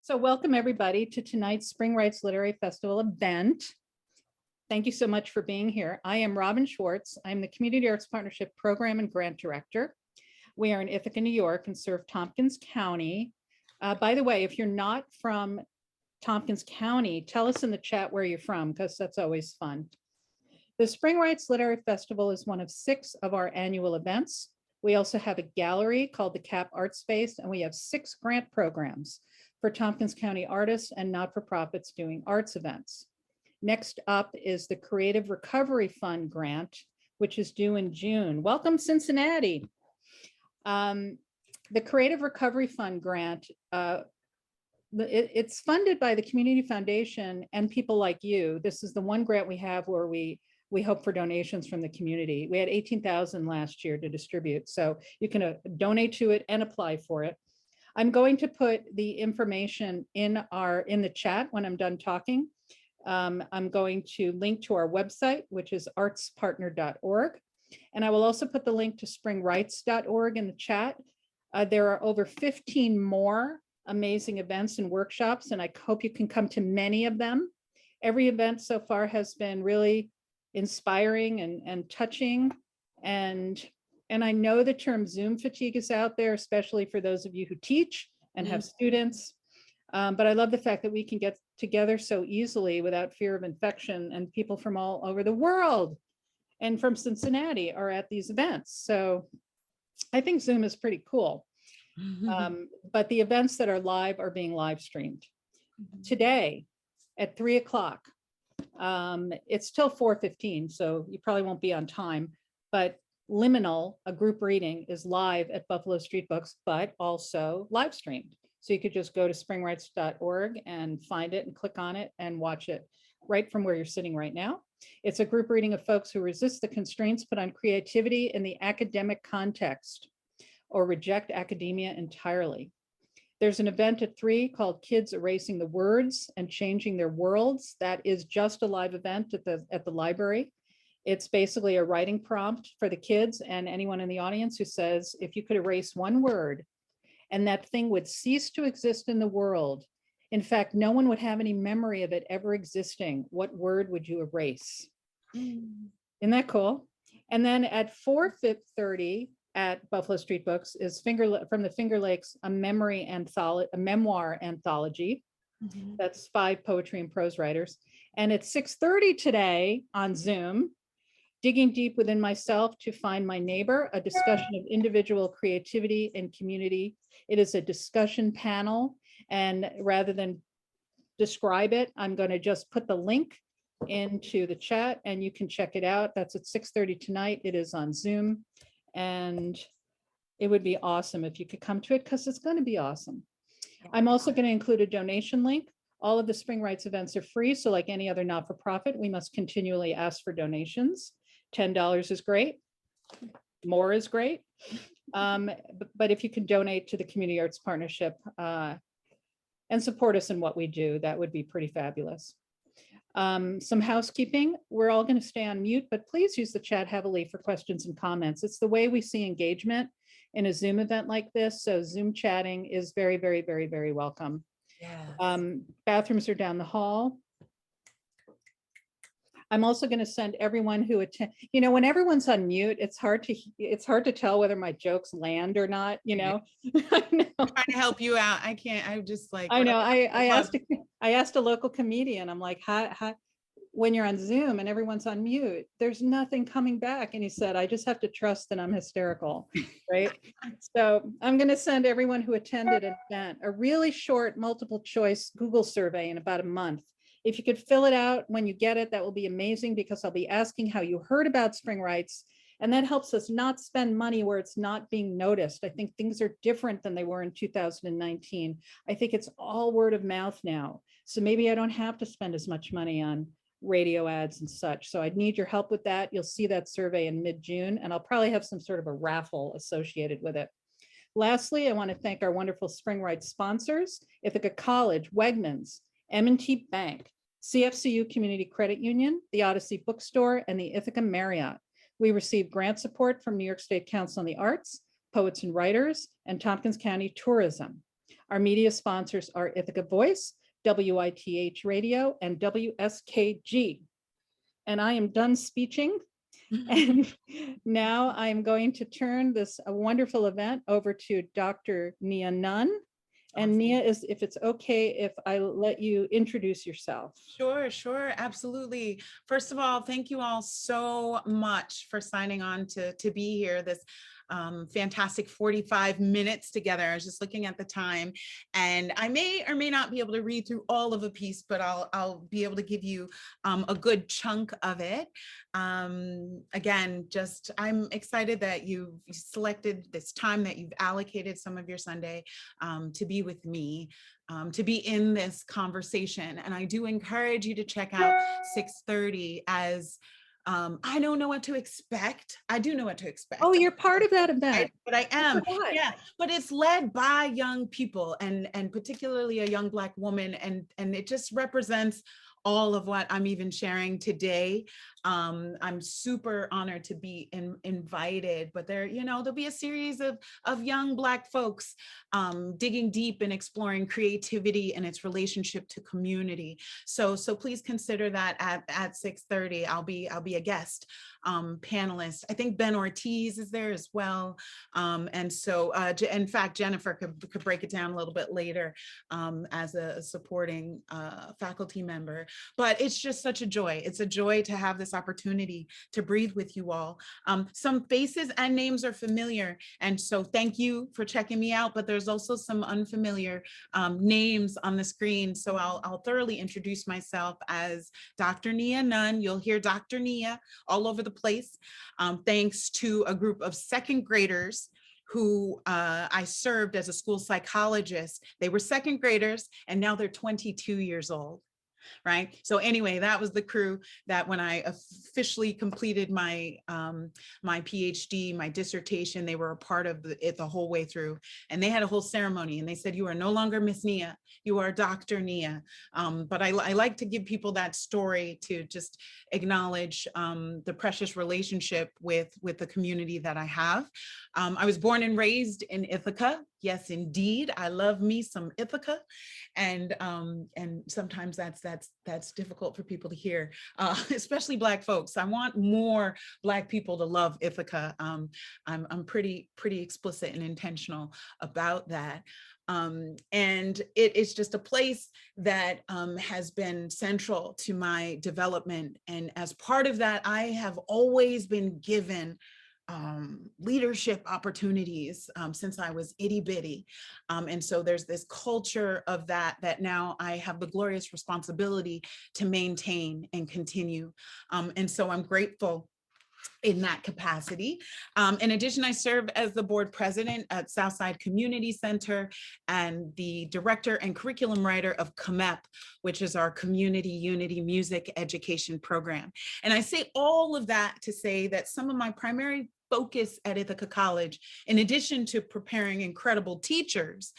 So welcome everybody to tonight's Spring Rights Literary Festival event. Thank you so much for being here. I am Robin Schwartz. I'm the Community Arts Partnership Program and Grant Director. We are in Ithaca, New York and serve Tompkins County. By the way, if you're not from Tompkins County, tell us in the chat where you're from, because that's always fun. The Spring Rights Literary Festival is one of 6 of our annual events. We also have a gallery called the CAP Art Space, and we have 6 grant programs for Tompkins County artists and not-for-profits doing arts events. Next up is the Creative Recovery Fund grant, which is due in June. Welcome, Cincinnati. The Creative Recovery Fund grant, it's funded by the Community Foundation and people like you. This is the one grant we have where we hope for donations from the community. We had 18,000 last year to distribute, so you can donate to it and apply for it. I'm going to put the information in the chat when I'm done talking. I'm going to link to our website, which is artspartner.org. And I will also put the link to springrights.org in the chat. There are over 15 more amazing events and workshops, and I hope you can come to many of them. Every event so far has been really inspiring and touching. And I know the term Zoom fatigue is out there, especially for those of you who teach and have students. But I love the fact that we can get together so easily without fear of infection, and people from all over the world and from Cincinnati are at these events. So I think Zoom is pretty cool. But the events that are live are being live streamed. Today at 3 o'clock, it's till 4:15, so you probably won't be on time, but Liminal, a group reading, is live at Buffalo Street Books, but also live streamed. So you could just go to springrights.org and find it and click on it and watch it right from where you're sitting right now. It's a group reading of folks who resist the constraints put on creativity in the academic context or reject academia entirely. There's an event at 3 called Kids Erasing the Words and Changing Their Worlds. That is just a live event at the library. It's basically a writing prompt for the kids and anyone in the audience who says, if you could erase one word and that thing would cease to exist in the world, in fact, no one would have any memory of it ever existing, what word would you erase? Isn't that cool? And then at 4:30 at Buffalo Street Books is from the Finger Lakes, a memoir anthology. That's 5 poetry and prose writers. And at 6:30 today on Zoom, Digging Deep Within Myself to Find My Neighbor, a discussion of individual creativity and community. It is a discussion panel, and rather than describe it, I'm going to just put the link into the chat and you can check it out. That's at 6:30 tonight. It is on Zoom, and it would be awesome if you could come to it, because it's going to be awesome. I'm also going to include a donation link. All of the Spring Rights events are free, so like any other not-for-profit, we must continually ask for donations. $10 is great. More is great. But if you can donate to the Community Arts Partnership and support us in what we do, that would be pretty fabulous. Some housekeeping. We're all going to stay on mute, but please use the chat heavily for questions and comments. It's the way we see engagement in a Zoom event like this. So Zoom chatting is very, very, very, very welcome. Yes. Bathrooms are down the hall. I'm also going to send everyone who attend, when everyone's on mute, it's hard to tell whether my jokes land or not, I know. I'm trying to help you out. I can't, I'm just like, I know. I asked a local comedian, I'm like, how, when you're on Zoom and everyone's on mute, there's nothing coming back. And he said, I just have to trust that I'm hysterical, right? So I'm going to send everyone who attended an event a really short multiple choice Google survey in about a month. If you could fill it out when you get it, that will be amazing, because I'll be asking how you heard about Spring Rights, and that helps us not spend money where it's not being noticed. I think things are different than they were in 2019. I think it's all word of mouth now. So maybe I don't have to spend as much money on radio ads and such. So I'd need your help with that. You'll see that survey in mid-June, and I'll probably have some sort of a raffle associated with it. Lastly, I want to thank our wonderful Spring Rights sponsors, Ithaca College, Wegmans, M&T Bank, CFCU Community Credit Union, the Odyssey Bookstore, and the Ithaca Marriott. We receive grant support from New York State Council on the Arts, Poets and Writers, and Tompkins County Tourism. Our media sponsors are Ithaca Voice, WITH Radio, and WSKG. And I am done speeching. And now I'm going to turn this wonderful event over to Dr. Nia Nunn. And Awesome. Nia, if it's okay if I let you introduce yourself. Sure, absolutely. First of all, thank you all so much for signing on to be here this fantastic 45 minutes together. I was just looking at the time, and I may or may not be able to read through all of a piece, but I'll be able to give you a good chunk of it. Again, just I'm excited that you've selected this time, that you've allocated some of your Sunday to be with me, to be in this conversation. And I do encourage you to check out 6:30 as I don't know what to expect. I do know what to expect. Oh, you're part of that event. But I am. Yeah. But it's led by young people, and particularly a young Black woman. And it just represents all of what I'm even sharing today. I'm super honored to be invited, but there'll be a series of young Black folks digging deep and exploring creativity and its relationship to community. So please consider that at 6:30. I'll be a guest panelist. I think Ben Ortiz is there as well. And so in fact, Jennifer could break it down a little bit later as a supporting faculty member. But it's just such a joy. It's a joy to have this opportunity to breathe with you all. Some faces and names are familiar, and so thank you for checking me out, but there's also some unfamiliar names on the screen. So I'll thoroughly introduce myself as Dr. Nia Nunn. You'll hear Dr. Nia all over the place, thanks to a group of second graders who I served as a school psychologist. They were second graders, and now they're 22 years old. Right. So anyway, that was the crew that when I officially completed my my PhD, my dissertation, they were a part of it the whole way through. And they had a whole ceremony, and they said, "You are no longer Miss Nia, you are Dr. Nia." But I like to give people that story to just acknowledge the precious relationship with the community that I have. I was born and raised in Ithaca. Yes, indeed. I love me some Ithaca. And sometimes that's difficult for people to hear, especially Black folks. I want more Black people to love Ithaca. I'm pretty explicit and intentional about that. And it is just a place that has been central to my development. And as part of that, I have always been given leadership opportunities since I was itty bitty. And so there's this culture of that now I have the glorious responsibility to maintain and continue. And so I'm grateful in that capacity. In addition, I serve as the board president at Southside Community Center and the director and curriculum writer of COMEP, which is our Community Unity Music Education Program. And I say all of that to say that some of my primary focus at Ithaca College, in addition to preparing incredible teachers,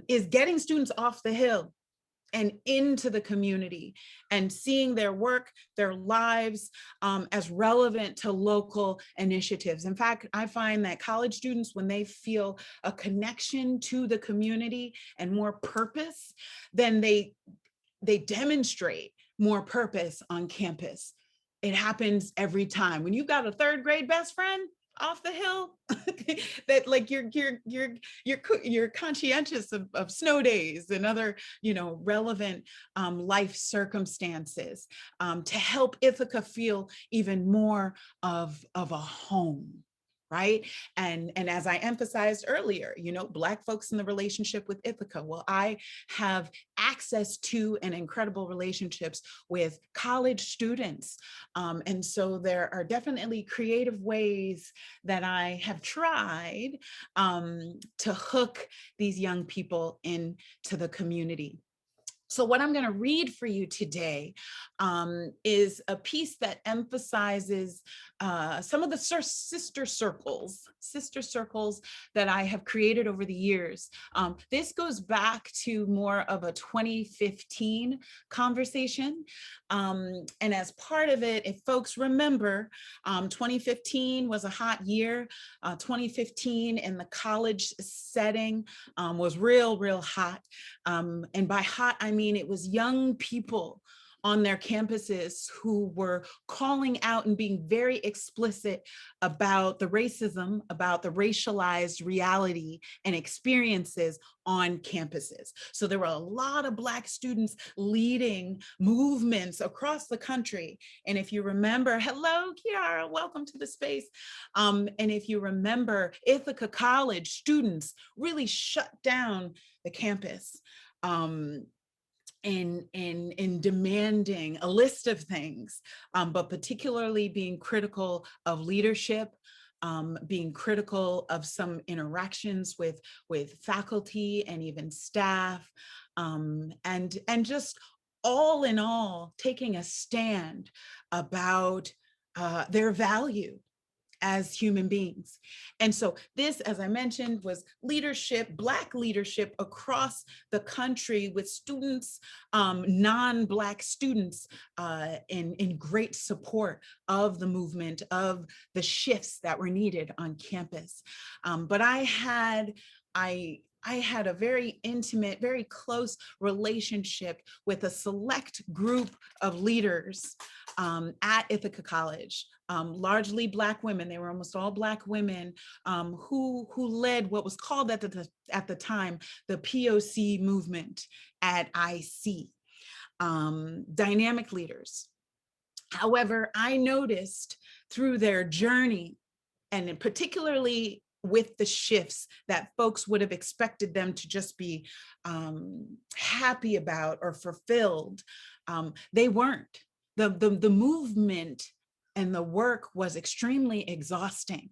is getting students off the hill and into the community and seeing their work, their lives as relevant to local initiatives. In fact, I find that college students, when they feel a connection to the community and more purpose, then they demonstrate more purpose on campus. It happens every time. When you've got a third grade best friend off the hill, that like you're conscientious of snow days and other relevant life circumstances to help Ithaca feel even more of a home. Right. And as I emphasized earlier, Black folks in the relationship with Ithaca. Well, I have access to and incredible relationships with college students. And so there are definitely creative ways that I have tried to hook these young people into the community. So what I'm going to read for you today is a piece that emphasizes some of the sister circles that I have created over the years. This goes back to more of a 2015 conversation. And as part of it, if folks remember, 2015 was a hot year. 2015 in the college setting was real hot. And by hot, I mean it was young people on their campuses who were calling out and being very explicit about the racism, about the racialized reality and experiences on campuses. So there were a lot of Black students leading movements across the country. And if you remember, hello, Kiara, welcome to the space. And if you remember, Ithaca College students really shut down the campus in demanding a list of things, but particularly being critical of leadership, being critical of some interactions with faculty and even staff, and just all in all, taking a stand about their value as human beings. And so this, as I mentioned, was leadership, Black leadership across the country with students, non-Black students in great support of the movement, of the shifts that were needed on campus. But I had a very intimate, very close relationship with a select group of leaders at Ithaca College, largely Black women. They were almost all Black women who led what was called at the time the POC movement at IC. Dynamic leaders. However, I noticed through their journey, and particularly with the shifts that folks would have expected them to just be happy about or fulfilled, they weren't. The movement and the work was extremely exhausting.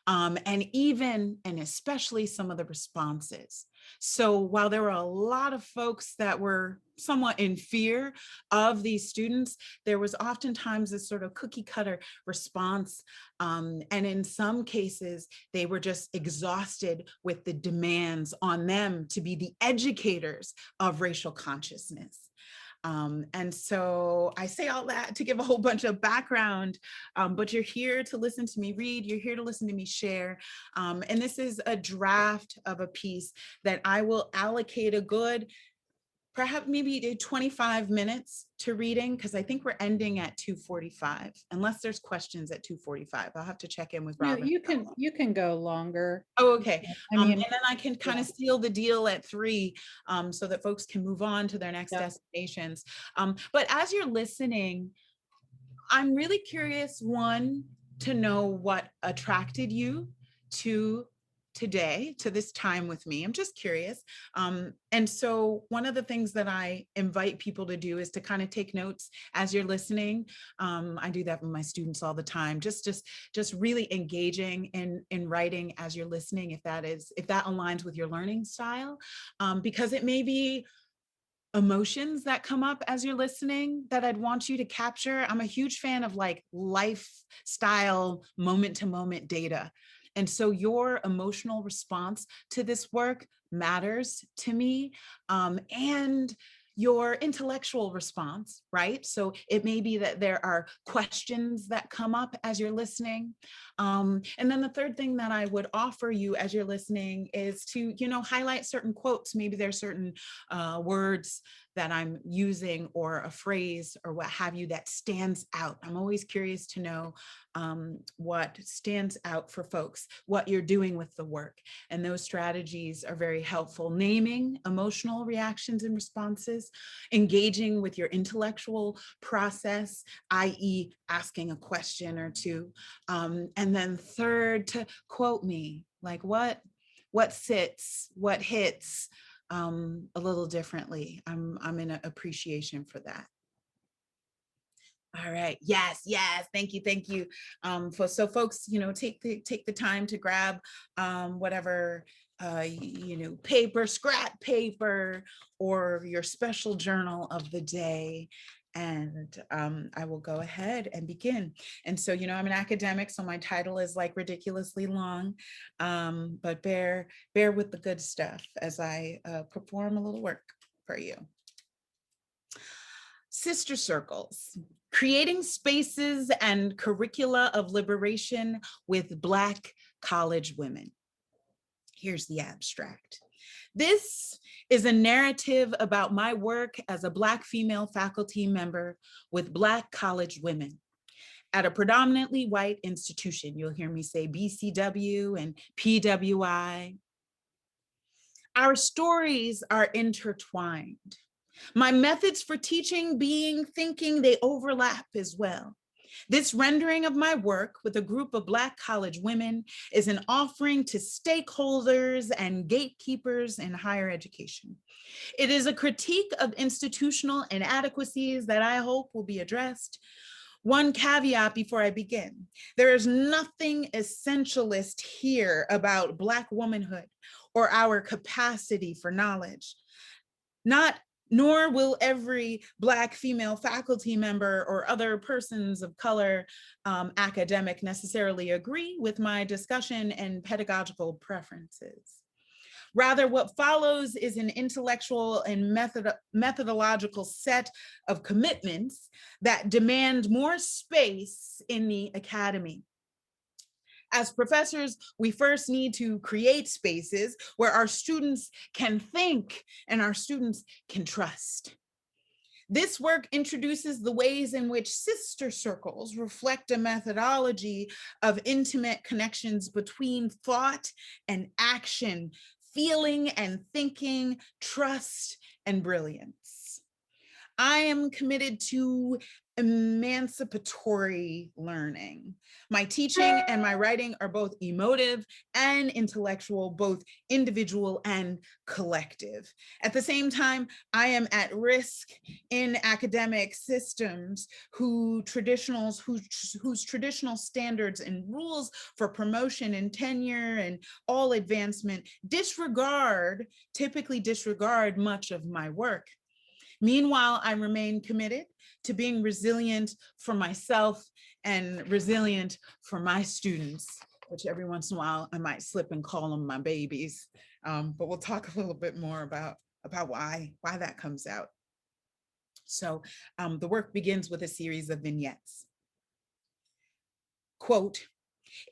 And especially some of the responses. So while there were a lot of folks that were somewhat in fear of these students, there was oftentimes this sort of cookie cutter response. And in some cases, they were just exhausted with the demands on them to be the educators of racial consciousness. And so I say all that to give a whole bunch of background, but you're here to listen to me read, you're here to listen to me share. And this is a draft of a piece that I will allocate a good, perhaps maybe 25 minutes to reading, because I think we're ending at 2:45, unless there's questions at 2:45. I'll have to check in with No, Robin. you can go longer. Oh, okay. I mean, and then I can kind of seal the deal at 3, so that folks can move on to their next destinations. But as you're listening, I'm really curious, one, to know what attracted you to today, to this time with me. I'm just curious. And so one of the things that I invite people to do is to kind of take notes as you're listening. I do that with my students all the time, just really engaging in writing as you're listening, if that aligns with your learning style, because it may be emotions that come up as you're listening that I'd want you to capture. I'm a huge fan of like lifestyle moment to moment data. And so your emotional response to this work matters to me, and your intellectual response, right? So it may be that there are questions that come up as you're listening. And then the third thing that I would offer you as you're listening is to, highlight certain quotes. Maybe there's certain words that I'm using or a phrase or what have you that stands out. I'm always curious to know what stands out for folks, what you're doing with the work. And those strategies are very helpful. Naming emotional reactions and responses, engaging with your intellectual process, i.e. asking a question or two. And then third, to quote me, like what sits, what hits, a little differently. I'm in appreciation for that. All right. Yes. Thank you. So folks, take the time to grab whatever paper, scrap paper, or your special journal of the day. And I will go ahead and begin. And so, I'm an academic, so my title is like ridiculously long, but bear with the good stuff as I perform a little work for you. Sister circles, creating spaces and curricula of liberation with Black college women. Here's the abstract. This is a narrative about my work as a Black female faculty member with Black college women at a predominantly white institution. You'll hear me say BCW and PWI. Our stories are intertwined. My methods for teaching, being, thinking, they overlap as well. This rendering of my work with a group of Black college women is an offering to stakeholders and gatekeepers in higher education. It is a critique of institutional inadequacies that I hope will be addressed. One caveat before I begin: there is nothing essentialist here about Black womanhood or our capacity for knowledge. Nor will every Black female faculty member or other persons of color academic necessarily agree with my discussion and pedagogical preferences. Rather, what follows is an intellectual and methodological set of commitments that demand more space in the academy. As professors, we first need to create spaces where our students can think and our students can trust. This work introduces the ways in which sister circles reflect a methodology of intimate connections between thought and action, feeling and thinking, trust and brilliance. I am committed to emancipatory learning. My teaching and my writing are both emotive and intellectual, both individual and collective. At the same time, I am at risk in academic systems whose traditional standards and rules for promotion and tenure and all advancement typically disregard much of my work. Meanwhile, I remain committed to being resilient for myself and resilient for my students, which every once in a while I might slip and call them my babies. But we'll talk a little bit more about why that comes out. So the work begins with a series of vignettes. Quote,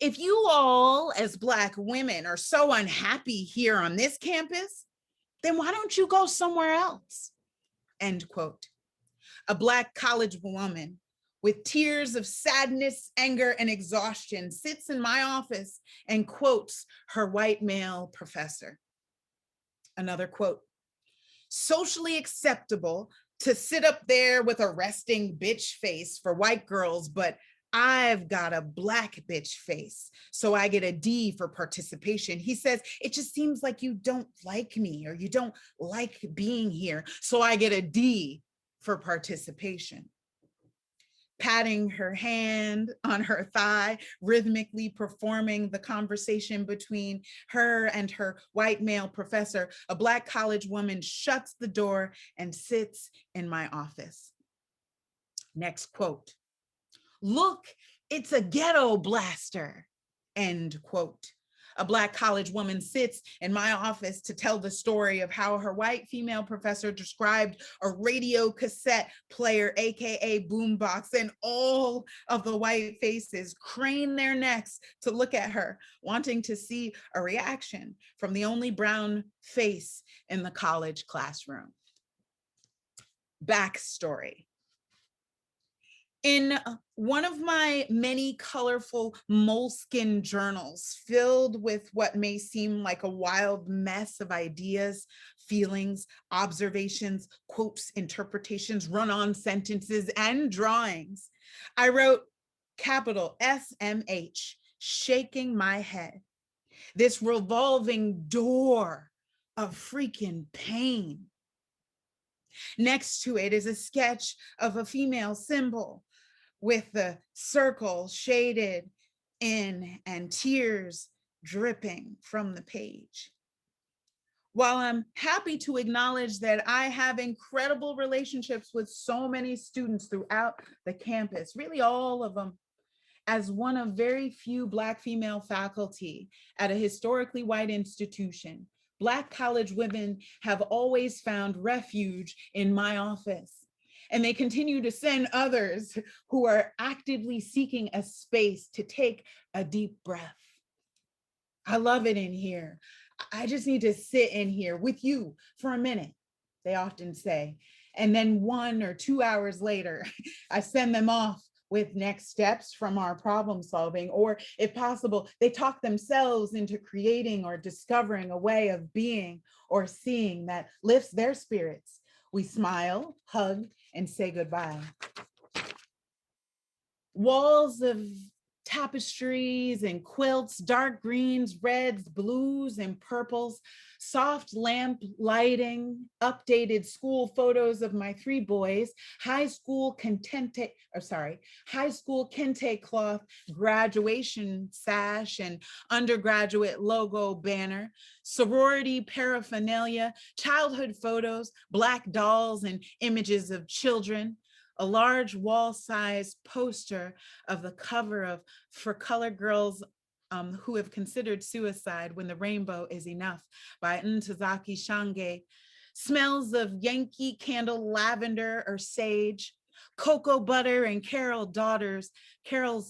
"If you all as Black women are so unhappy here on this campus, then why don't you go somewhere else?" End quote. A Black college woman with tears of sadness, anger, and exhaustion sits in my office and quotes her white male professor. Another quote, "Socially acceptable to sit up there with a resting bitch face for white girls, but I've got a Black bitch face, so I get a D for participation. He says, it just seems like you don't like me or you don't like being here, so I get a D for participation." Patting her hand on her thigh, rhythmically performing the conversation between her and her white male professor, a Black college woman shuts the door and sits in my office. Next quote, "Look, it's a ghetto blaster," end quote. A Black college woman sits in my office to tell the story of how her white female professor described a radio cassette player, AKA boombox, and all of the white faces crane their necks to look at her, wanting to see a reaction from the only brown face in the college classroom. Backstory. In one of my many colorful moleskin journals filled with what may seem like a wild mess of ideas, feelings, observations, quotes, interpretations, run-on sentences, and drawings, I wrote capital SMH, shaking my head. This revolving door of freaking pain. Next to it is a sketch of a female symbol with the circle shaded in and tears dripping from the page. While I'm happy to acknowledge that I have incredible relationships with so many students throughout the campus, really all of them, as one of very few Black female faculty at a historically white institution, Black college women have always found refuge in my office. And they continue to send others who are actively seeking a space to take a deep breath. I love it in here. I just need to sit in here with you for a minute, they often say. And then 1 or 2 hours later, I send them off with next steps from our problem solving, or if possible, they talk themselves into creating or discovering a way of being or seeing that lifts their spirits. We smile, hug, and say goodbye. Walls of tapestries and quilts, dark greens, reds, blues, and purples, soft lamp lighting, updated school photos of my 3 boys, high school kente cloth graduation sash and undergraduate logo banner, sorority paraphernalia, childhood photos, Black dolls and images of children, a large wall-sized poster of the cover of For Color Girls Who Have Considered Suicide When the Rainbow Is Enough by Ntozake Shange, smells of Yankee Candle lavender or sage, cocoa butter and Carol's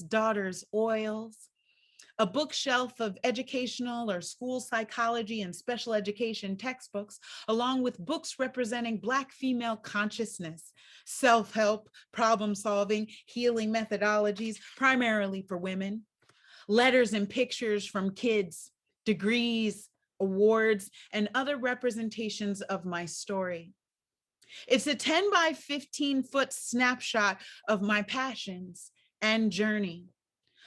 daughter's oils, a bookshelf of educational or school psychology and special education textbooks, along with books representing Black female consciousness, self-help, problem-solving, healing methodologies, primarily for women, letters and pictures from kids, degrees, awards, and other representations of my story. It's a 10 by 15-foot snapshot of my passions and journey.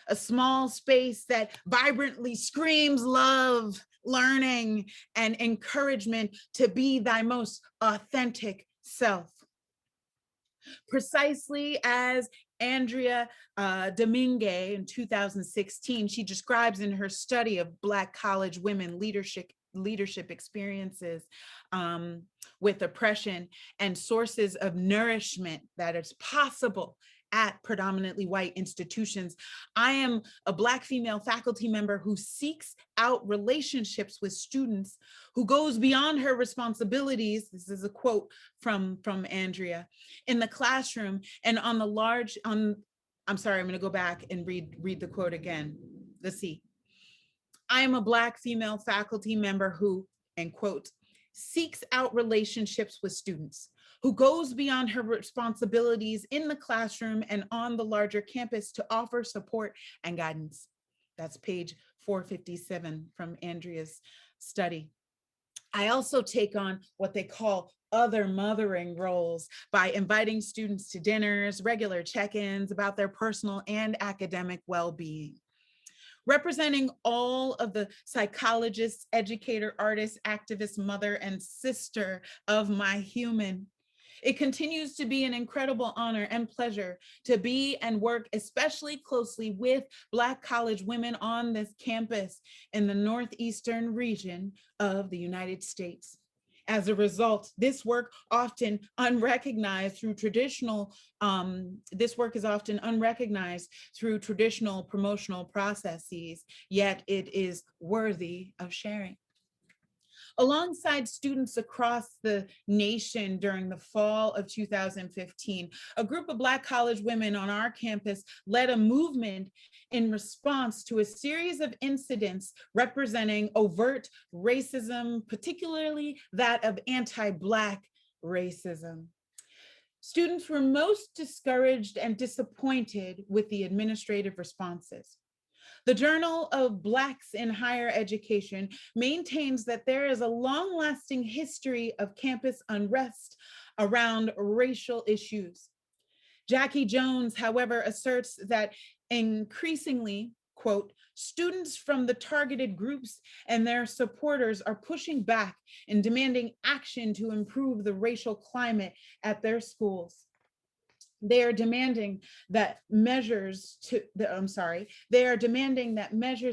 A small space that vibrantly screams love, learning, and encouragement to be thy most authentic self. Precisely as Andrea Domingue in 2016, she describes in her study of Black college women leadership experiences with oppression and sources of nourishment that is possible at predominantly white institutions. I am a Black female faculty member who seeks out relationships with students, who goes beyond her responsibilities, this is a quote from Andrea, in the classroom and I'm gonna go back and read the quote again. Let's see. I am a Black female faculty member who, end quote, seeks out relationships with students, who goes beyond her responsibilities in the classroom and on the larger campus to offer support and guidance. That's page 457 from Andrea's study. I also take on what they call other mothering roles by inviting students to dinners, regular check-ins about their personal and academic well-being. Representing all of the psychologists, educator, artist, activist, mother, and sister of my human, it continues to be an incredible honor and pleasure to be and work especially closely with Black college women on this campus in the northeastern region of the United States. As a result, this work often unrecognized through traditional, promotional processes, yet it is worthy of sharing. Alongside students across the nation during the fall of 2015, a group of Black college women on our campus led a movement in response to a series of incidents representing overt racism, particularly that of anti-Black racism. Students were most discouraged and disappointed with the administrative responses. The Journal of Blacks in Higher Education maintains that there is a long-lasting history of campus unrest around racial issues. Jackie Jones, however, asserts that increasingly, quote, students from the targeted groups and their supporters are pushing back and demanding action to improve the racial climate at their schools. They are demanding that measures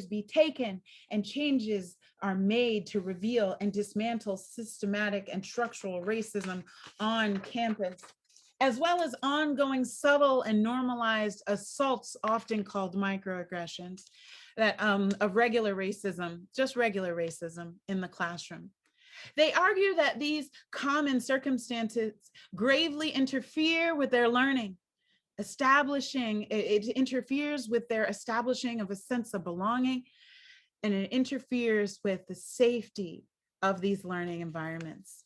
be taken and changes are made to reveal and dismantle systematic and structural racism on campus, as well as ongoing subtle and normalized assaults, often called microaggressions, that of regular racism, just regular racism in the classroom. They argue that these common circumstances gravely interfere with their learning, it interferes with their establishing of a sense of belonging, and it interferes with the safety of these learning environments.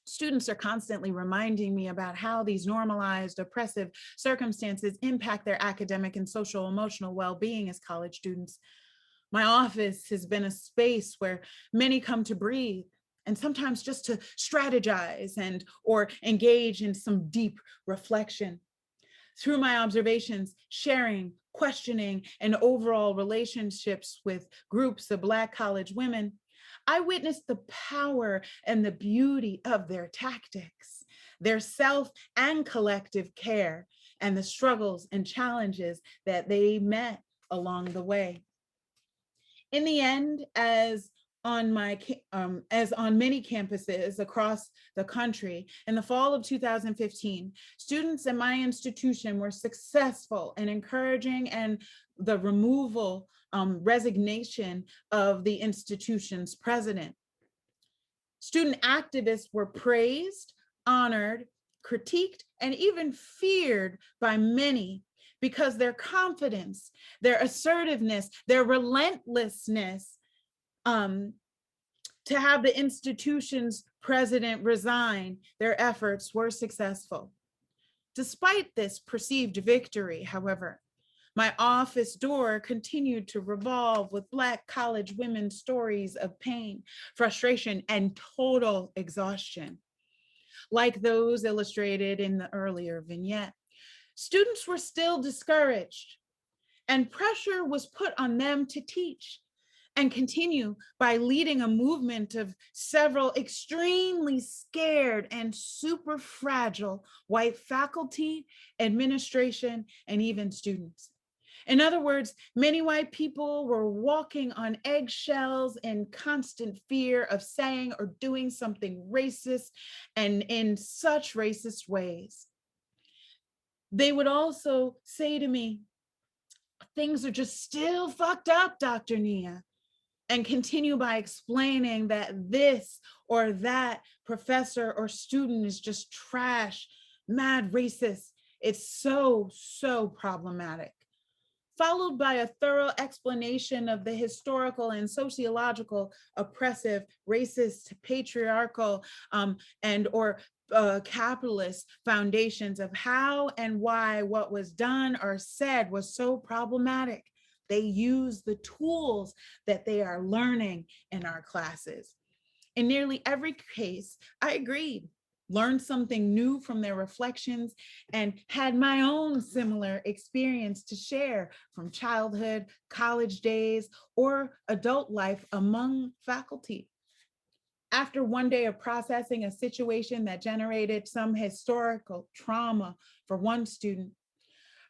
Students are constantly reminding me about how these normalized oppressive circumstances impact their academic and social emotional well-being as college students. My office has been a space where many come to breathe, and sometimes just to strategize and or engage in some deep reflection. Through my observations, sharing, questioning, and overall relationships with groups of Black college women, I witnessed the power and the beauty of their tactics, their self and collective care, and the struggles and challenges that they met along the way. In the end, as on many campuses across the country, in the fall of 2015, students in my institution were successful in encouraging and the resignation of the institution's president. Student activists were praised, honored, critiqued, and even feared by many because their confidence, their assertiveness, their relentlessness to have the institution's president resign, their efforts were successful. Despite this perceived victory, however, my office door continued to revolve with Black college women's stories of pain, frustration, and total exhaustion. Like those illustrated in the earlier vignette, students were still discouraged, and pressure was put on them to teach and continue by leading a movement of several extremely scared and super fragile white faculty, administration, and even students. In other words, many white people were walking on eggshells in constant fear of saying or doing something racist and in such racist ways. They would also say to me, "Things are just still fucked up, Dr. Nia," and continue by explaining that this or that professor or student is just trash, mad racist. It's so, so problematic. Followed by a thorough explanation of the historical and sociological oppressive, racist, patriarchal, and or capitalist foundations of how and why what was done or said was so problematic. They use the tools that they are learning in our classes. In nearly every case, I agreed, learned something new from their reflections, and had my own similar experience to share from childhood, college days, or adult life among faculty. After one day of processing a situation that generated some historical trauma for one student,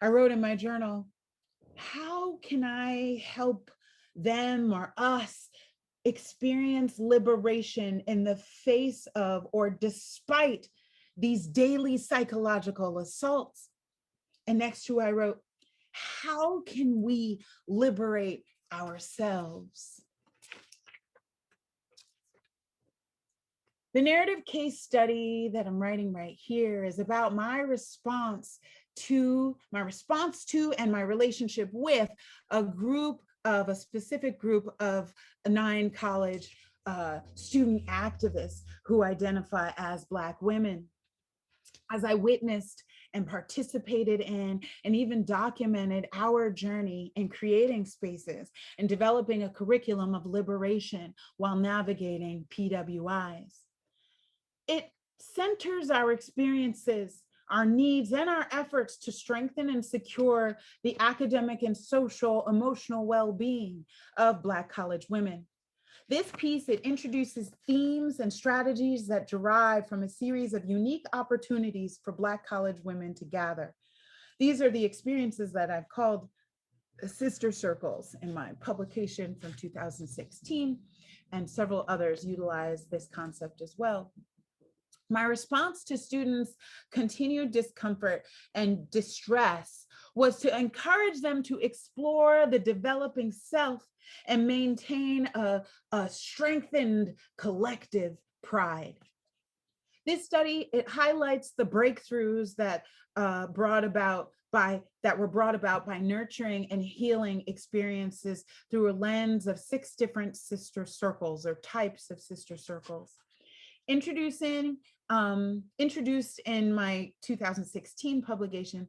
I wrote in my journal, "How can I help them or us experience liberation in the face of or despite these daily psychological assaults?" And next to I wrote, "How can we liberate ourselves?" The narrative case study that I'm writing right here is about my response to and my relationship with a specific group of 9 college student activists who identify as Black women. As I witnessed and participated in and even documented our journey in creating spaces and developing a curriculum of liberation while navigating PWIs. It centers our experiences, our needs, and our efforts to strengthen and secure the academic and social emotional well-being of Black college women. This piece, it introduces themes and strategies that derive from a series of unique opportunities for Black college women to gather. These are the experiences that I've called sister circles in my publication from 2016, and several others utilize this concept as well. My response to students' continued discomfort and distress was to encourage them to explore the developing self and maintain a strengthened collective pride. This study, it highlights the breakthroughs that were brought about by nurturing and healing experiences through a lens of 6 different sister circles, or types of sister circles. Introduced in my 2016 publication,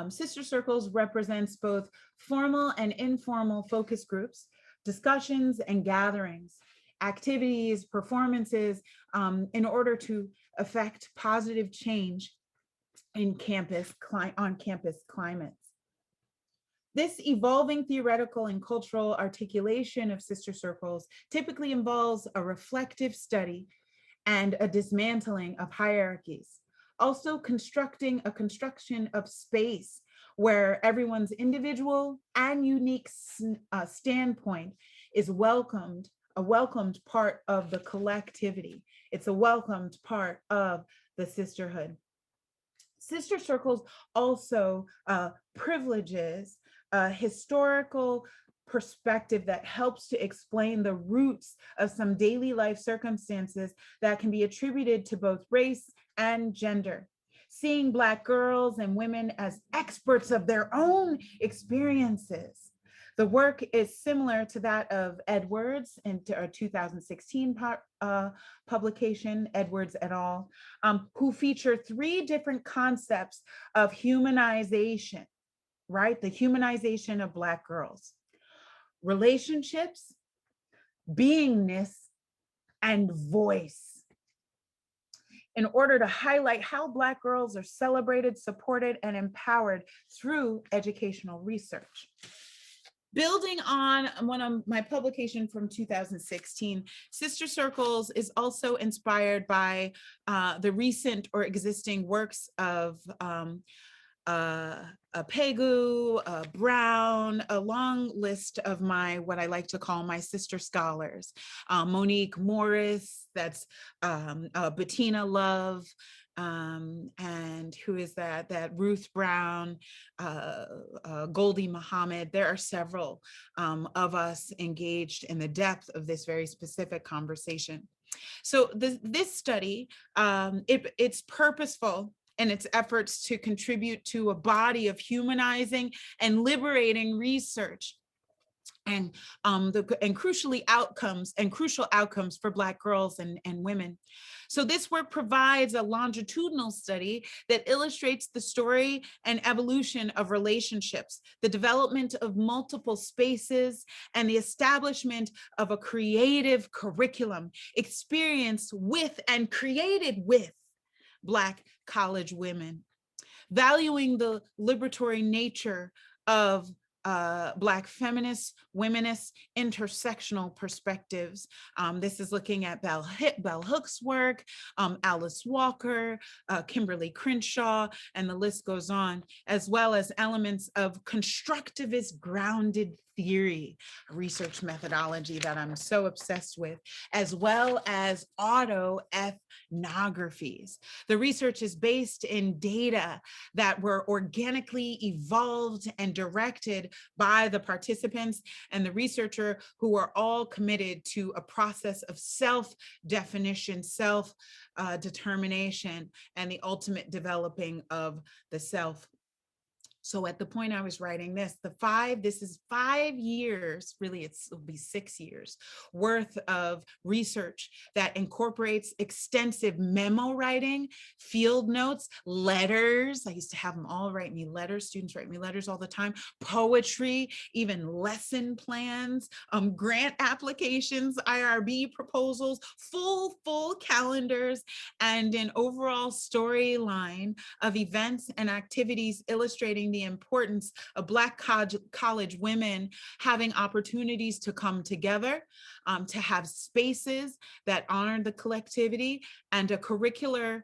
Sister Circles represents both formal and informal focus groups, discussions and gatherings, activities, performances, in order to affect positive change in on campus climates. This evolving theoretical and cultural articulation of sister circles typically involves a reflective study and a dismantling of hierarchies. Also construction of space where everyone's individual and unique standpoint is welcomed, a welcomed part of the collectivity. It's a welcomed part of the sisterhood. Sister circles also privileges a historical perspective that helps to explain the roots of some daily life circumstances that can be attributed to both race and gender. Seeing Black girls and women as experts of their own experiences. The work is similar to that of Edwards in our 2016 publication, Edwards et al., who feature 3 different concepts of humanization, right? The humanization of Black girls. Relationships, beingness, and voice, in order to highlight how Black girls are celebrated, supported, and empowered through educational research. Building on one of my publication from 2016, Sister Circles is also inspired by the recent or existing works of Pegu, Brown, a long list of what I like to call my sister scholars. Monique Morris, that's Bettina Love, and who is that Ruth Brown, Goldie Muhammad. There are several of us engaged in the depth of this very specific conversation. So this study, it's purposeful in its efforts to contribute to a body of humanizing and liberating research and crucial outcomes for Black girls and women. So this work provides a longitudinal study that illustrates the story and evolution of relationships, the development of multiple spaces, and the establishment of a creative curriculum experienced with and created with Black college women, valuing the liberatory nature of Black feminist, womanist, intersectional perspectives. This is looking at Bell Hooks' work, Alice Walker, Kimberly Crenshaw, and the list goes on, as well as elements of constructivist grounded theory, a research methodology that I'm so obsessed with, as well as autoethnographies. The research is based in data that were organically evolved and directed by the participants and the researcher, who are all committed to a process of self-definition, self-determination, and the ultimate developing of the self. So at the point I was writing this, this is 5 years, really it'll be 6 years worth of research that incorporates extensive memo writing, field notes, letters. I used to have them all write me letters. Students write me letters all the time, poetry, even lesson plans, grant applications, IRB proposals, full calendars, and an overall storyline of events and activities illustrating the importance of Black college women having opportunities to come together, to have spaces that honor the collectivity, and a curricular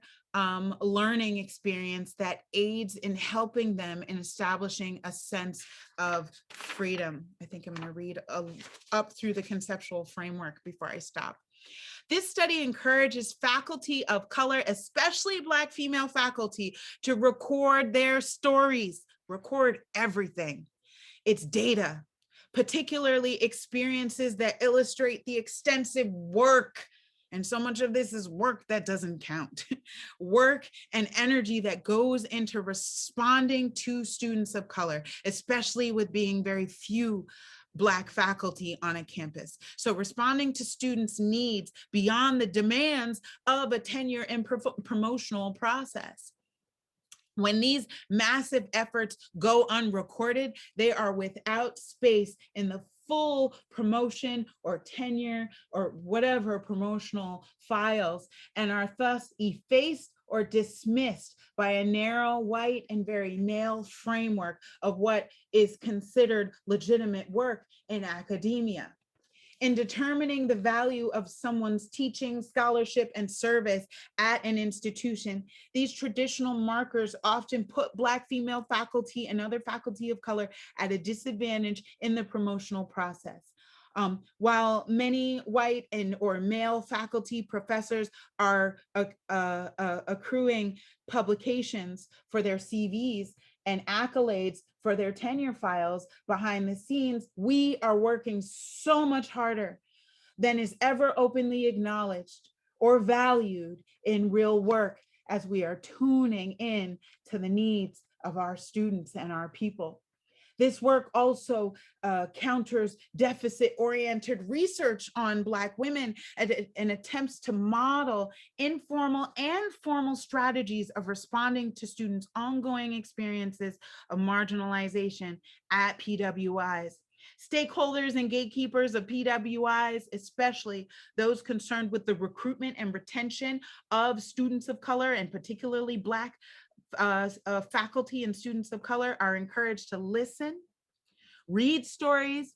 learning experience that aids in helping them in establishing a sense of freedom. I think I'm going to read up through the conceptual framework before I stop. This study encourages faculty of color, especially Black female faculty, to record their stories, record everything. It's data, particularly experiences that illustrate the extensive work. And so much of this is work that doesn't count. Work and energy that goes into responding to students of color, especially with being very few Black faculty on a campus. So responding to students' needs beyond the demands of a tenure and promotional process. When these massive efforts go unrecorded, they are without space in the full promotion or tenure or whatever promotional files, and are thus effaced or dismissed by a narrow, white, and very male framework of what is considered legitimate work in academia. In determining the value of someone's teaching, scholarship, and service at an institution, these traditional markers often put Black female faculty and other faculty of color at a disadvantage in the promotional process. While many white or male faculty professors are accruing publications for their CVs and accolades for their tenure files, behind the scenes, we are working so much harder than is ever openly acknowledged or valued in real work, as we are tuning in to the needs of our students and our people. This work also counters deficit-oriented research on Black women and attempts to model informal and formal strategies of responding to students' ongoing experiences of marginalization at PWIs. Stakeholders and gatekeepers of PWIs, especially those concerned with the recruitment and retention of students of color, and particularly Black faculty and students of color, are encouraged to listen, read stories,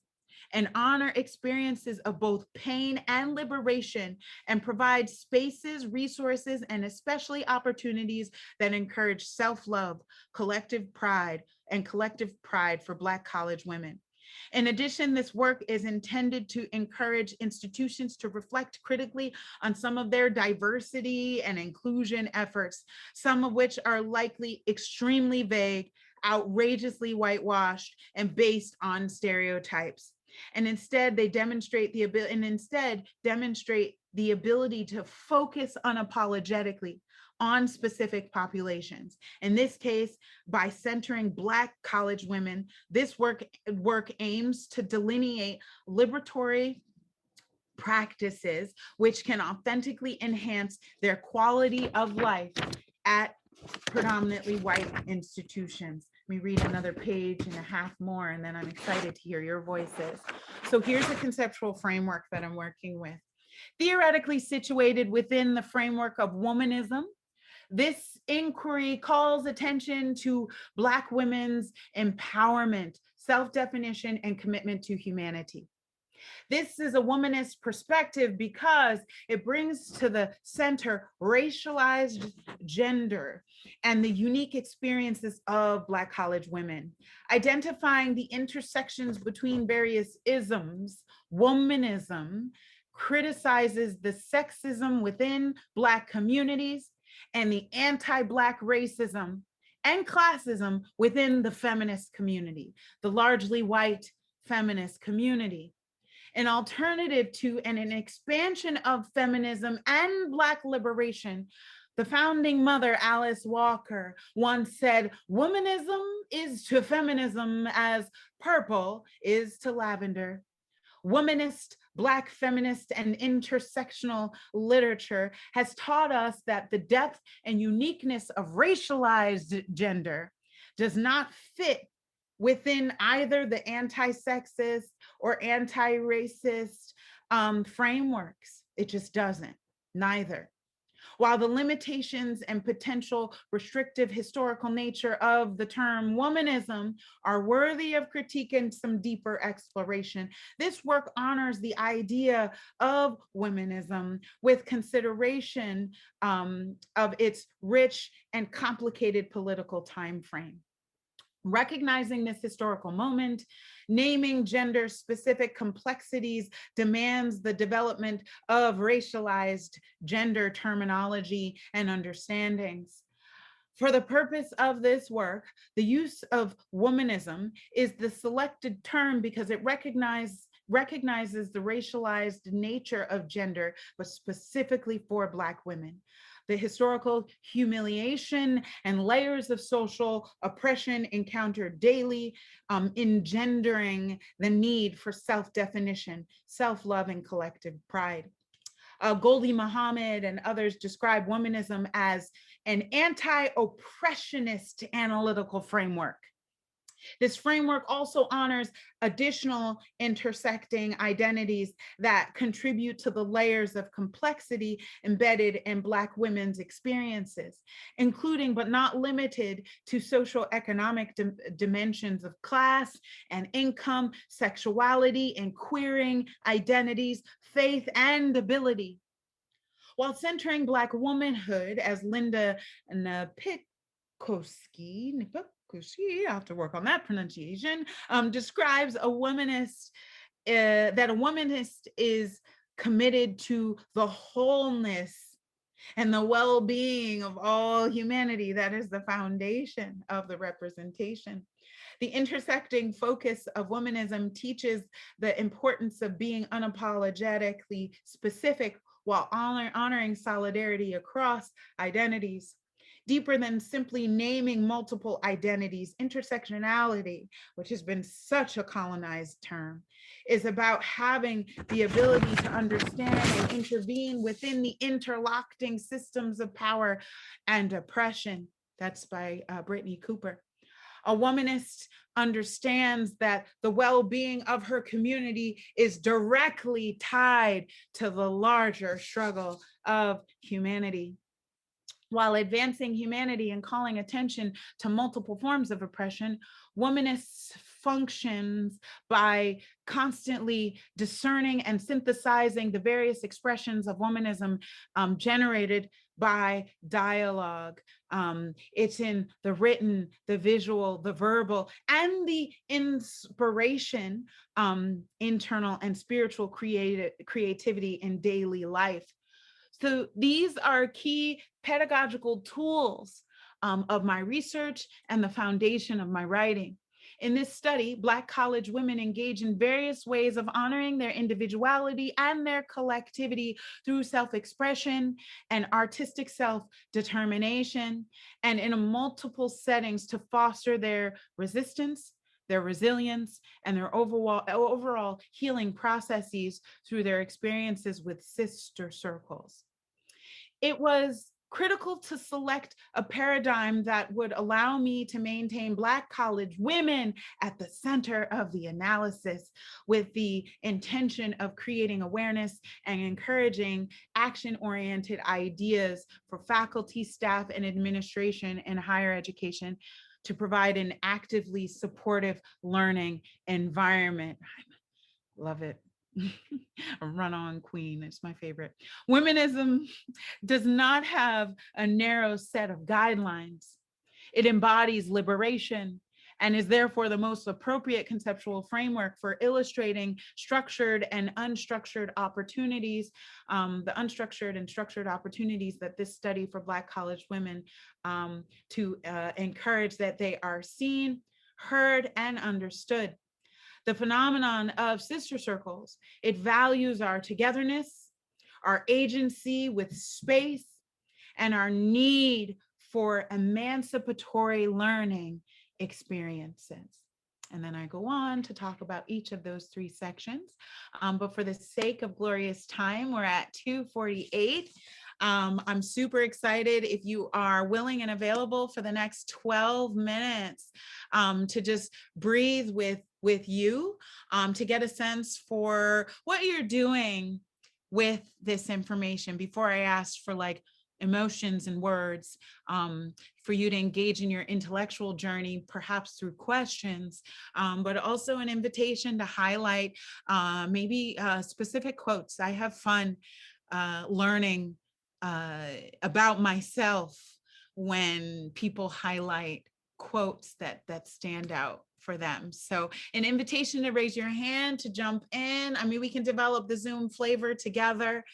and honor experiences of both pain and liberation, and provide spaces, resources, and especially opportunities that encourage self-love, collective pride for Black college women. In addition, this work is intended to encourage institutions to reflect critically on some of their diversity and inclusion efforts, some of which are likely extremely vague, outrageously whitewashed, and based on stereotypes. And instead, they demonstrate the ability to focus unapologetically on specific populations. In this case, by centering Black college women, this work aims to delineate liberatory practices which can authentically enhance their quality of life at predominantly white institutions. Let me read another page and a half more, and then I'm excited to hear your voices. So here's the conceptual framework that I'm working with. Theoretically situated within the framework of womanism, this inquiry calls attention to Black women's empowerment, self-definition, and commitment to humanity. This is a womanist perspective because it brings to the center racialized gender and the unique experiences of Black college women. Identifying the intersections between various isms, womanism criticizes the sexism within Black communities and the anti-Black racism and classism within the feminist community, the largely white feminist community. An alternative to and an expansion of feminism and Black liberation, the founding mother, Alice Walker, once said, "Womanism is to feminism as purple is to lavender." Womanist, Black feminist, and intersectional literature has taught us that the depth and uniqueness of racialized gender does not fit within either the anti-sexist or anti-racist frameworks. It just doesn't, neither. While the limitations and potential restrictive historical nature of the term womanism are worthy of critique and some deeper exploration, this work honors the idea of womanism with consideration of its rich and complicated political time frame. Recognizing this historical moment, naming gender-specific complexities demands the development of racialized gender terminology and understandings. For the purpose of this work, the use of womanism is the selected term because it recognizes the racialized nature of gender, but specifically for Black women. The historical humiliation and layers of social oppression encountered daily, engendering the need for self-definition, self-love, and collective pride. Goldie Muhammad and others describe womanism as an anti-oppressionist analytical framework. This framework also honors additional intersecting identities that contribute to the layers of complexity embedded in Black women's experiences, including but not limited to socioeconomic dimensions of class and income, sexuality and queering identities, faith and ability. While centering Black womanhood, as Linda Napikoski, I have to work on that pronunciation, describes a womanist, that a womanist is committed to the wholeness and the well-being of all humanity. That is the foundation of the representation. The intersecting focus of womanism teaches the importance of being unapologetically specific while honoring solidarity across identities. Deeper than simply naming multiple identities, intersectionality, which has been such a colonized term, is about having the ability to understand and intervene within the interlocking systems of power and oppression. That's by Brittany Cooper. A womanist understands that the well-being of her community is directly tied to the larger struggle of humanity. While advancing humanity and calling attention to multiple forms of oppression, womanists functions by constantly discerning and synthesizing the various expressions of womanism generated by dialogue. It's in the written, the visual, the verbal, and the inspiration, internal and spiritual creativity in daily life. So these are key pedagogical tools of my research and the foundation of my writing. In this study, Black college women engage in various ways of honoring their individuality and their collectivity through self-expression and artistic self-determination, and in multiple settings to foster their resistance, their resilience, and their overall healing processes through their experiences with sister circles. It was critical to select a paradigm that would allow me to maintain Black college women at the center of the analysis, with the intention of creating awareness and encouraging action-oriented ideas for faculty, staff, and administration in higher education to provide an actively supportive learning environment. Love it. Run on queen, it's my favorite. Womanism does not have a narrow set of guidelines. It embodies liberation and is therefore the most appropriate conceptual framework for illustrating structured and unstructured opportunities, the unstructured and structured opportunities that this study for Black college women to encourage that they are seen, heard, and understood. The phenomenon of sister circles, it values our togetherness, our agency with space, and our need for emancipatory learning experiences. And then I go on to talk about each of those three sections. But for the sake of glorious time, we're at 2:48. I'm super excited if you are willing and available for the next 12 minutes to just breathe with you, to get a sense for what you're doing with this information before I ask for like emotions and words, for you to engage in your intellectual journey, perhaps through questions, but also an invitation to highlight maybe specific quotes. I have fun learning about myself when people highlight quotes that stand out for them. So an invitation to raise your hand, to jump in. I mean, we can develop the Zoom flavor together.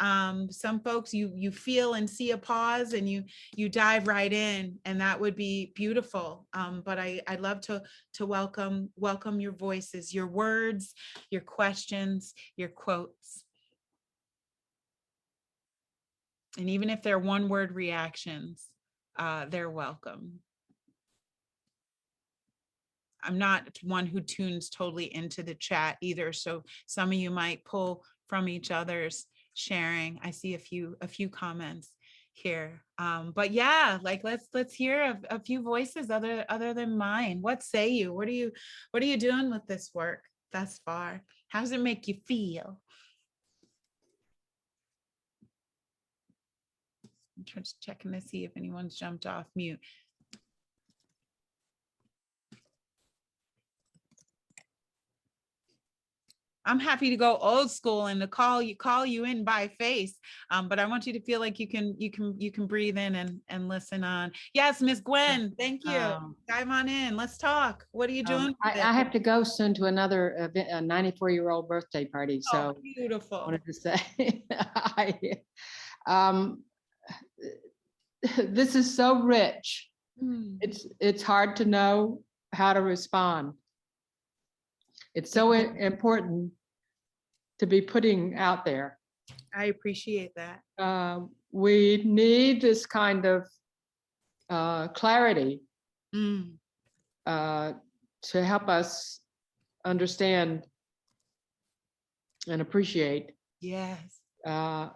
Some folks you feel and see a pause and you dive right in, and that would be beautiful. But I'd love to welcome your voices, your words, your questions, your quotes. And even if they're one-word reactions, they're welcome. I'm not one who tunes totally into the chat either, so some of you might pull from each other's sharing. I see a few comments here, but yeah, like let's hear a few voices other than mine. What say you? What are you doing with this work thus far? How does it make you feel? I'm just checking to see if anyone's jumped off mute. I'm happy to go old school and to call you in by face, but I want you to feel like you can breathe in and listen on. Yes, Miss Gwen, thank you. Dive on in. Let's talk. What are you doing? I have to go soon to another event, a 94-year-old birthday party. So beautiful. I wanted to say, this is so rich. It's hard to know how to respond. It's so important to be putting out there. I appreciate that. We need this kind of clarity to help us understand and appreciate. Yes. I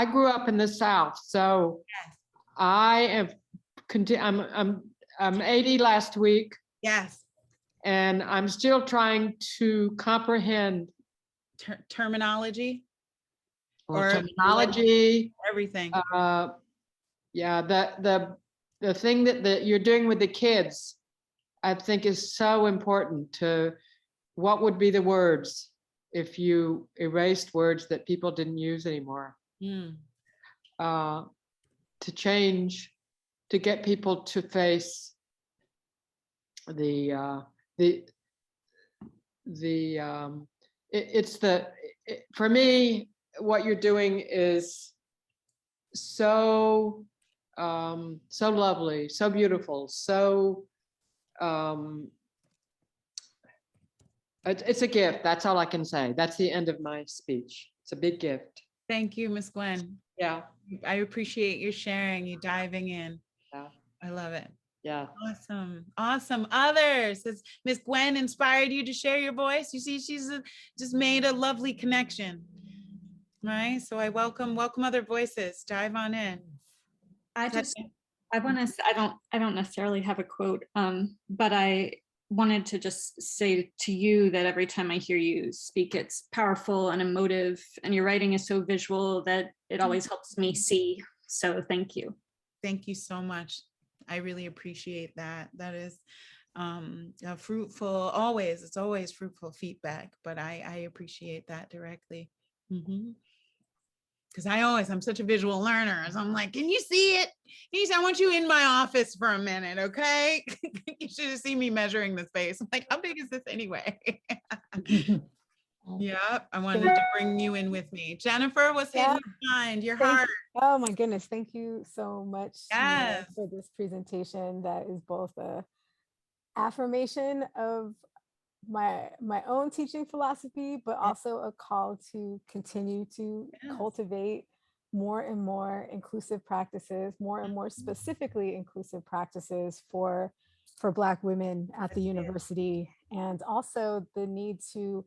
grew up in the South, so yes. I'm 80 last week. Yes. And I'm still trying to comprehend terminology or terminology, everything. Yeah, the thing that you're doing with the kids, I think is so important. To what would be the words if you erased words that people didn't use anymore? To change, to get people to face for me, what you're doing is so lovely, so beautiful, so it's a gift. That's all I can say. That's the end of my speech. It's a big gift. Thank you, Miss Gwen. Yeah, I appreciate you sharing, you diving in. Yeah, I love it. Yeah. Awesome. Others, has Miss Gwen inspired you to share your voice? You see, she's just made a lovely connection, right? So I welcome other voices. Dive on in. I don't necessarily have a quote, but I wanted to just say to you that every time I hear you speak, it's powerful and emotive, and your writing is so visual that it always helps me see. So thank you. Thank you so much. I really appreciate that. That is fruitful, always. It's always fruitful feedback, but I appreciate that directly. Because I'm such a visual learner. So I'm like, can you see it? I want you in my office for a minute, okay? You should have seen me measuring the space. I'm like, how big is this anyway? Yeah, I wanted to bring you in with me. Jennifer, what's in your mind, your heart? Oh my goodness, thank you so much Yes. for this presentation that is both a affirmation of my own teaching philosophy, but also a call to continue to cultivate more and more inclusive practices, more and more specifically inclusive practices for Black women at the university, and also the need to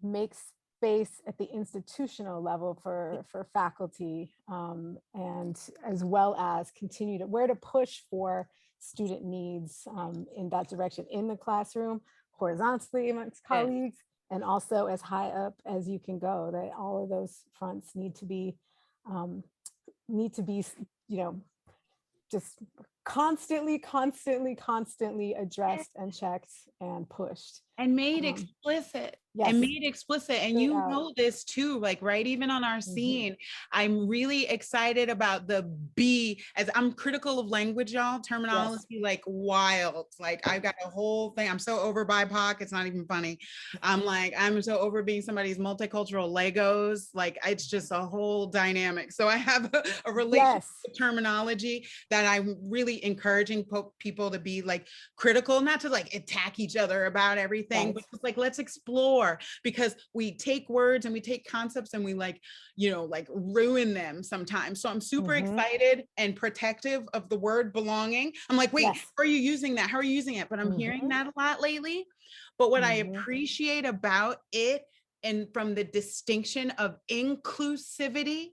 make space at the institutional level for faculty, and as well as continue to where to push for student needs in that direction in the classroom, horizontally amongst colleagues, and also as high up as you can go, that all of those fronts need to be, um, you know, just constantly addressed and checked and pushed. And made Um, explicit. yes, And made explicit. And straight you out. know this too, like, right, even on our scene, I'm really excited about the B, as I'm critical of language, y'all, terminology, like wild. Like I've got a whole thing. I'm so over BIPOC, it's not even funny. I'm so over being somebody's multicultural Legos. Like it's just a whole dynamic. So I have a relationship with terminology that I'm really encouraging people to be like critical, not to like attack each other about everything, but just like, let's explore, because we take words and we take concepts and we like, you know, like ruin them sometimes. So I'm super excited and protective of the word belonging. I'm like, wait, how are you using that? How are you using it? But I'm hearing that a lot lately. But what I appreciate about it, and from the distinction of inclusivity,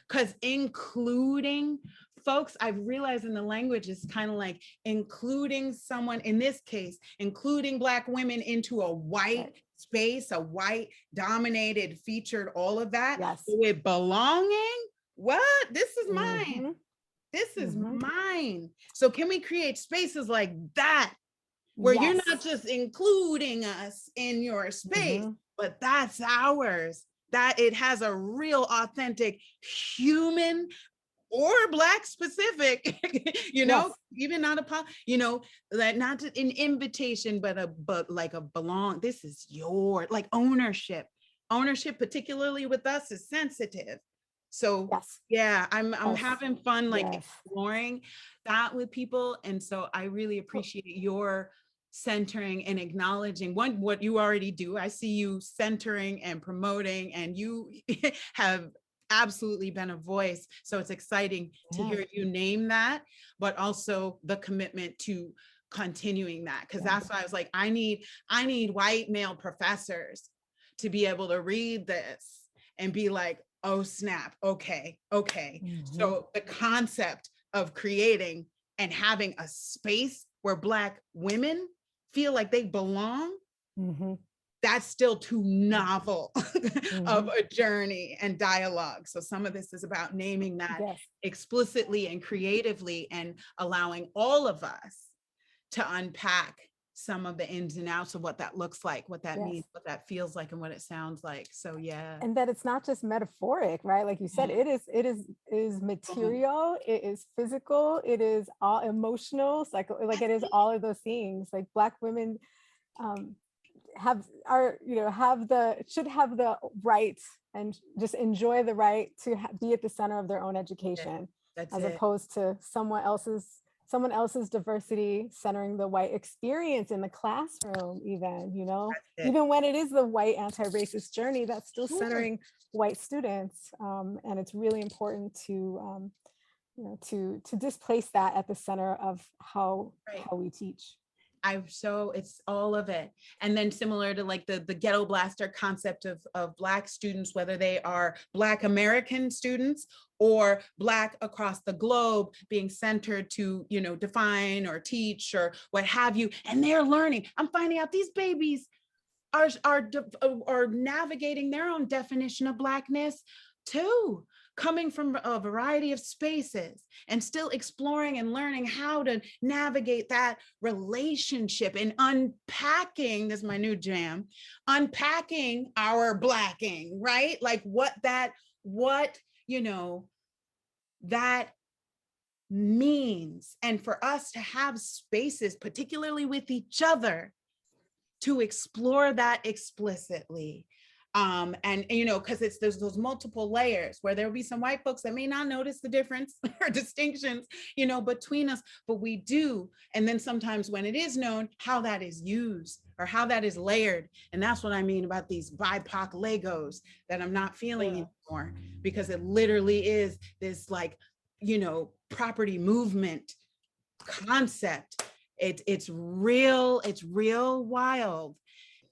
because including folks, I've realized in the language is kind of like including someone, in this case, including Black women into a white space, a white dominated, featured, all of that. With belonging, what? This is mine. This is mine. So can we create spaces like that, where you're not just including us in your space, but that's ours, that it has a real authentic human or Black specific, you know, even not a, you know, that not an invitation, but like a belong, this is your, like ownership, particularly with us, is sensitive. So yeah, I'm having fun, like exploring that with people. And so I really appreciate your centering and acknowledging what you already do. I see you centering and promoting, and you have absolutely been a voice. So it's exciting to hear you name that, but also the commitment to continuing that. Because that's why I was like, I need white male professors to be able to read this and be like, oh snap, okay. So the concept of creating and having a space where Black women feel like they belong, that's still too novel of a journey and dialogue. So some of this is about naming that explicitly and creatively, and allowing all of us to unpack some of the ins and outs of what that looks like, what that means, what that feels like, and what it sounds like. So yeah. And that it's not just metaphoric, right? Like you said, it is material, it is physical, it is all emotional, like it is all of those things. Like Black women should have the right, and just enjoy the right to be at the center of their own education, as opposed to someone else's diversity centering the white experience in the classroom, even, you know, even when it is the white anti-racist journey, that's still centering white students. And it's really important to, you know, to displace that at the center of how we teach. It's all of it. And then similar to like the ghetto blaster concept of Black students, whether they are Black American students or Black across the globe, being centered to, you know, define or teach or what have you. And they're learning. I'm finding out these babies are navigating their own definition of Blackness too, coming from a variety of spaces and still exploring and learning how to navigate that relationship and unpacking, this is my new jam, unpacking our Blacking, right? Like what you know, that means. And for us to have spaces, particularly with each other, to explore that explicitly. And you know, because there's those multiple layers where there'll be some white folks that may not notice the difference or distinctions, you know, between us, but we do. And then sometimes when it is known, how that is used or how that is layered. And that's what I mean about these BIPOC Legos that I'm not feeling anymore, because it literally is this, like, you know, property movement concept. It's real wild.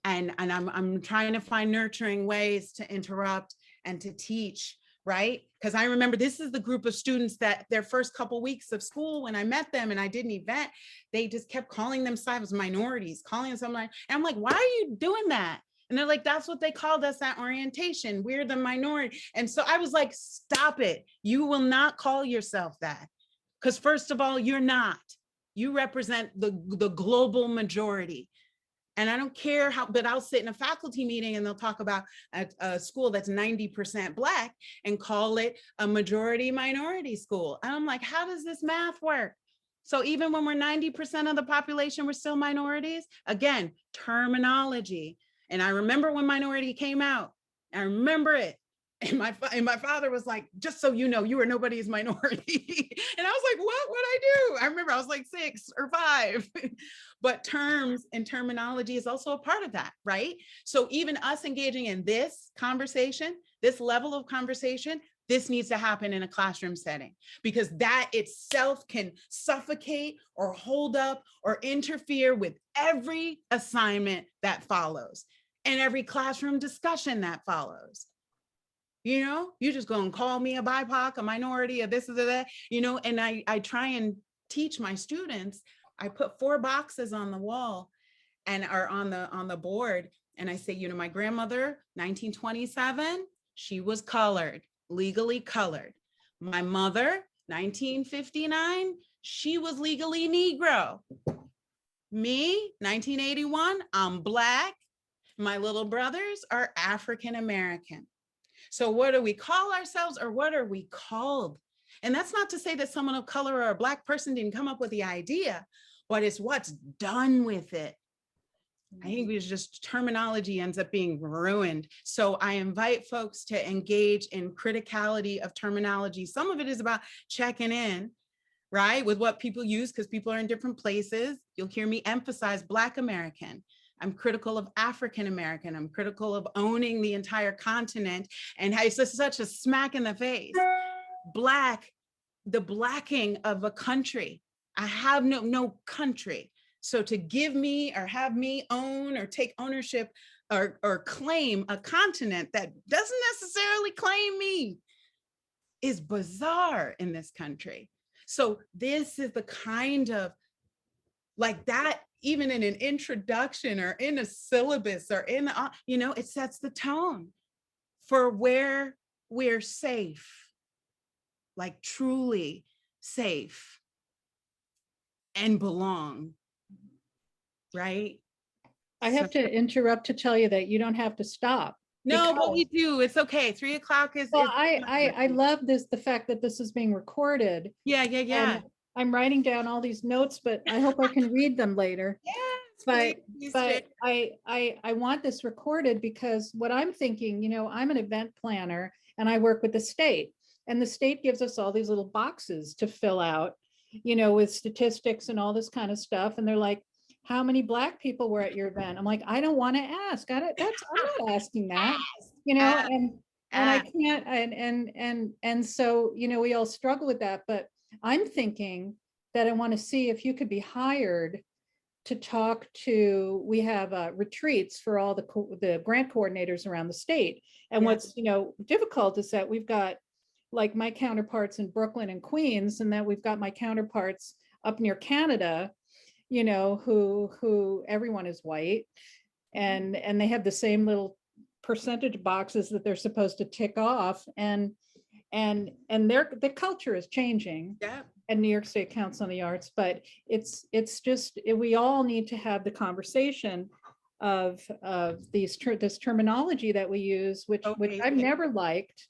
And I'm trying to find nurturing ways to interrupt and to teach, right? Because I remember this is the group of students that their first couple weeks of school, when I met them and I did an event, they just kept calling themselves minorities, calling them something like, and I'm like, why are you doing that? And they're like, that's what they called us at orientation. We're the minority. And so I was like, stop it. You will not call yourself that. Because first of all, you're not. You represent the global majority. And I don't care how, but I'll sit in a faculty meeting and they'll talk about a school that's 90% Black and call it a majority minority school. And I'm like, how does this math work? So even when we're 90% of the population, we're still minorities. Again, terminology. And I remember when minority came out, I remember it. And my father was like, just so you know, you are nobody's minority. And I was like, what would I do? I remember I was like 6 or 5. But terms and terminology is also a part of that, right? So even us engaging in this conversation, this level of conversation, this needs to happen in a classroom setting, because that itself can suffocate or hold up or interfere with every assignment that follows and every classroom discussion that follows. You know, you're just going to call me a BIPOC, a minority, a this or that, you know, and I try and teach my students. I put 4 boxes on the wall and are on the board. And I say, you know, my grandmother, 1927, she was colored, legally colored. My mother, 1959, she was legally Negro. Me, 1981, I'm Black. My little brothers are African American. So what do we call ourselves, or what are we called? And that's not to say that someone of color or a Black person didn't come up with the idea, but it's what's done with it. I think it's just terminology ends up being ruined. So I invite folks to engage in criticality of terminology. Some of it is about checking in, right, with what people use, because people are in different places. You'll hear me emphasize Black American. I'm critical of African American. I'm critical of owning the entire continent. And it's just such a smack in the face. Black, the blacking of a country. I have no country. So to give me or have me own or take ownership or claim a continent that doesn't necessarily claim me is bizarre in this country. So this is the kind of, like that, even in an introduction or in a syllabus or in, you know, it sets the tone for where we're safe, like truly safe and belong, right? I have to interrupt to tell you that you don't have to stop. No, but we because- do. It's okay. 3 o'clock is. Well, I love this, the fact that this is being recorded. Yeah. And I'm writing down all these notes, but I hope I can read them later. Yes, But I want this recorded, because what I'm thinking, you know, I'm an event planner and I work with the state, and the state gives us all these little boxes to fill out, you know, with statistics and all this kind of stuff. And they're like, how many Black people were at your event? I'm like, I don't want to ask. I'm not asking that, you know, and I can't, and so, you know, we all struggle with that, but I'm thinking that I want to see if you could be hired to talk to, we have retreats for all the grant coordinators around the state. And what's, you know, difficult is that we've got like my counterparts in Brooklyn and Queens, and that we've got my counterparts up near Canada, you know, who everyone is white, and they have the same little percentage boxes that they're supposed to tick off, and the culture is changing. Yeah. And New York State Council on the Arts, but it's just, we all need to have the conversation of this terminology that we use, which I've never liked.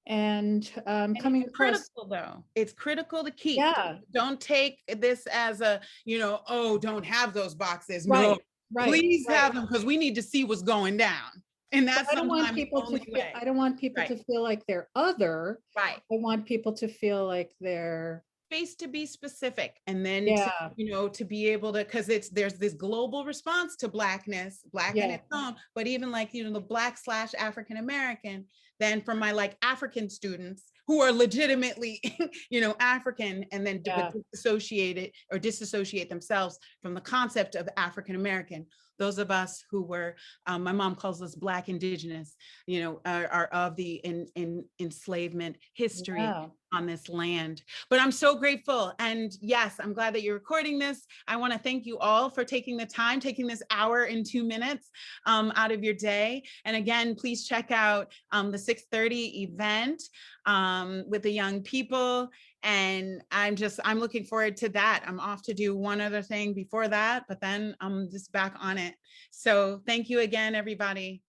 And coming it's across, critical though. It's critical to keep. Yeah. Don't take this as a, you know, oh, don't have those boxes. Right, No, right, please right. have them, because we need to see what's going down. And that's I don't want sometimes the people to only feel, way. I don't want people to feel like they're other. Right. I want people to feel like they're Space to be specific, and then Yeah. to, you know, to be able to, because there's this global response to Blackness, Black in Yeah. its own, but even like, you know, the Black / African American, then from my like African students who are legitimately, you know, African, and then Yeah. disassociate themselves from the concept of African American. Those of us who were, my mom calls us Black Indigenous, you know, are of the enslavement history. Yeah. on this land. But I'm so grateful. And yes, I'm glad that you're recording this. I want to thank you all for taking the time, taking this hour and 2 minutes out of your day. And again, please check out the 6:30 event with the young people. And I'm looking forward to that. I'm off to do one other thing before that, but then I'm just back on it. So thank you again, everybody.